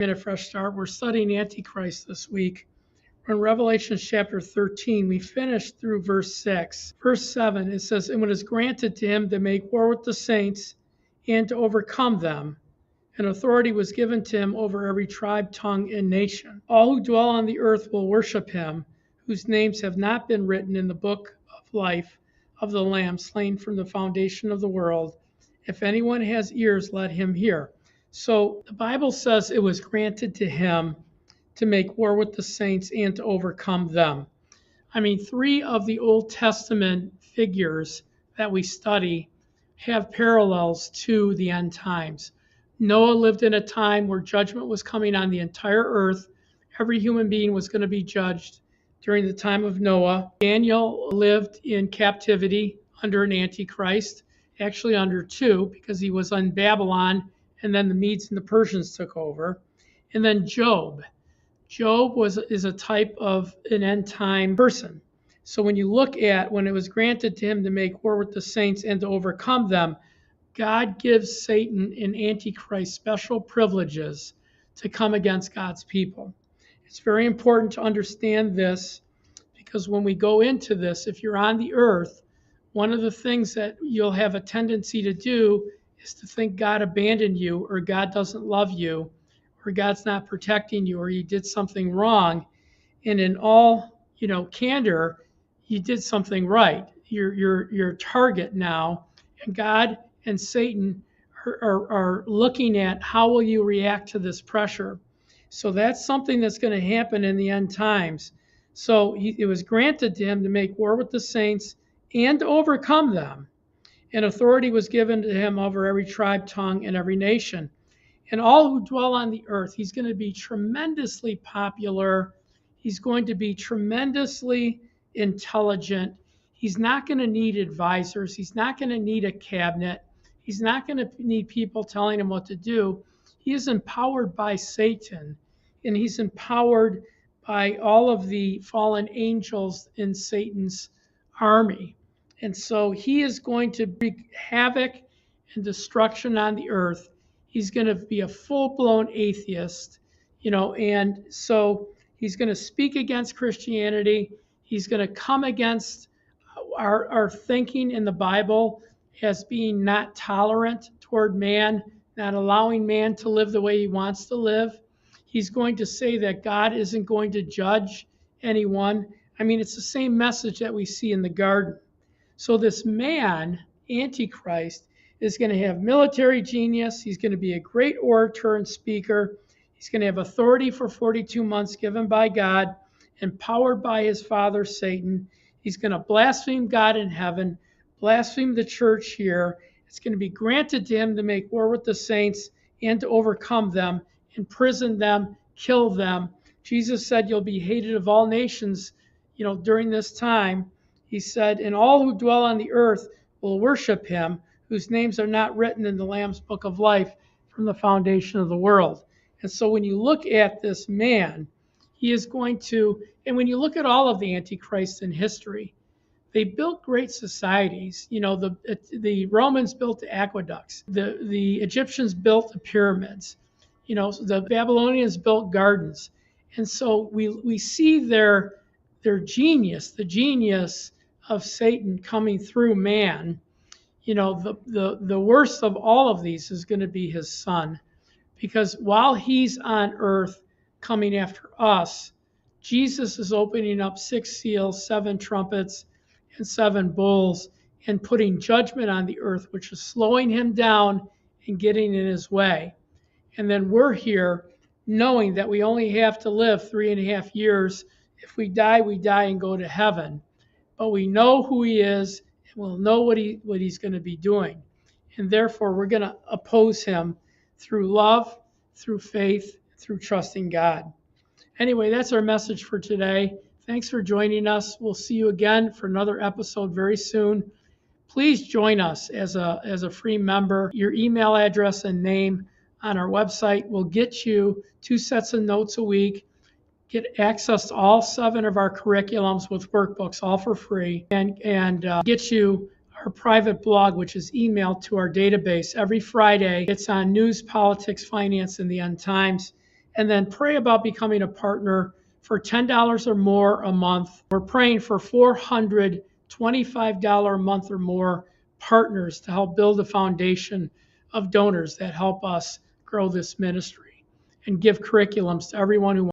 In a fresh start, we're studying Antichrist this week. We're in Revelation chapter 13. We finished through verse 6. Verse 7, it says, "And when it is granted to him to make war with the saints and to overcome them, and authority was given to him over every tribe, tongue, and nation. All who dwell on the earth will worship him, whose names have not been written in the book of life of the Lamb slain from the foundation of the world. If anyone has ears, let him hear." So the Bible says it was granted to him to make war with the saints and to overcome them. I mean, 3 of the Old Testament figures that we study have parallels to the end times. Noah lived in a time where judgment was coming on the entire earth. Every human being was going to be judged during the time of Noah. Daniel lived in captivity under an Antichrist, actually under 2, because he was in Babylon, and then the Medes and the Persians took over. And then Job. Job is a type of an end time person. So when you look at when it was granted to him to make war with the saints and to overcome them, God gives Satan and Antichrist special privileges to come against God's people. It's very important to understand this, because when we go into this, if you're on the earth, one of the things that you'll have a tendency to do is to think God abandoned you, or God doesn't love you, or God's not protecting you, or you did something wrong. And in all, candor, you did something right. You're a target now, and God and Satan are looking at how will you react to this pressure. So that's something that's going to happen in the end times. So it was granted to him to make war with the saints and to overcome them. And authority was given to him over every tribe, tongue, and every nation. And all who dwell on the earth, he's going to be tremendously popular. He's going to be tremendously intelligent. He's not going to need advisors. He's not going to need a cabinet. He's not going to need people telling him what to do. He is empowered by Satan, and he's empowered by all of the fallen angels in Satan's army. And so he is going to wreak havoc and destruction on the earth. He's going to be a full-blown atheist, and so he's going to speak against Christianity. He's going to come against our thinking in the Bible as being not tolerant toward man, not allowing man to live the way he wants to live. He's going to say that God isn't going to judge anyone. I mean, it's the same message that we see in the garden. So this man, Antichrist, is going to have military genius. He's going to be a great orator and speaker. He's going to have authority for 42 months given by God, empowered by his father, Satan. He's going to blaspheme God in heaven, blaspheme the church here. It's going to be granted to him to make war with the saints and to overcome them, imprison them, kill them. Jesus said you'll be hated of all nations, during this time. He said, and all who dwell on the earth will worship him, whose names are not written in the Lamb's book of life from the foundation of the world. And so when you look at this man, he is going to, and when you look at all of the Antichrists in history, they built great societies. The Romans built the aqueducts. The Egyptians built the pyramids. The Babylonians built gardens. And so we see their genius, the genius of Satan coming through man. The worst of all of these is going to be his son, because while he's on earth coming after us, Jesus is opening up 6 seals, 7 trumpets, and 7 bowls, and putting judgment on the earth, which is slowing him down and getting in his way. And then we're here knowing that we only have to live 3.5 years. If we die and go to heaven. But we know who he is, and we'll know what he's going to be doing. And therefore, we're going to oppose him through love, through faith, through trusting God. Anyway, that's our message for today. Thanks for joining us. We'll see you again for another episode very soon. Please join us as a free member. Your email address and name on our website will get you 2 sets of notes a week. Get access to all 7 of our curriculums with workbooks, all for free, and get you our private blog, which is emailed to our database every Friday. It's on news, politics, finance, and the end times. And then pray about becoming a partner for $10 or more a month. We're praying for $425 a month or more partners to help build a foundation of donors that help us grow this ministry and give curriculums to everyone who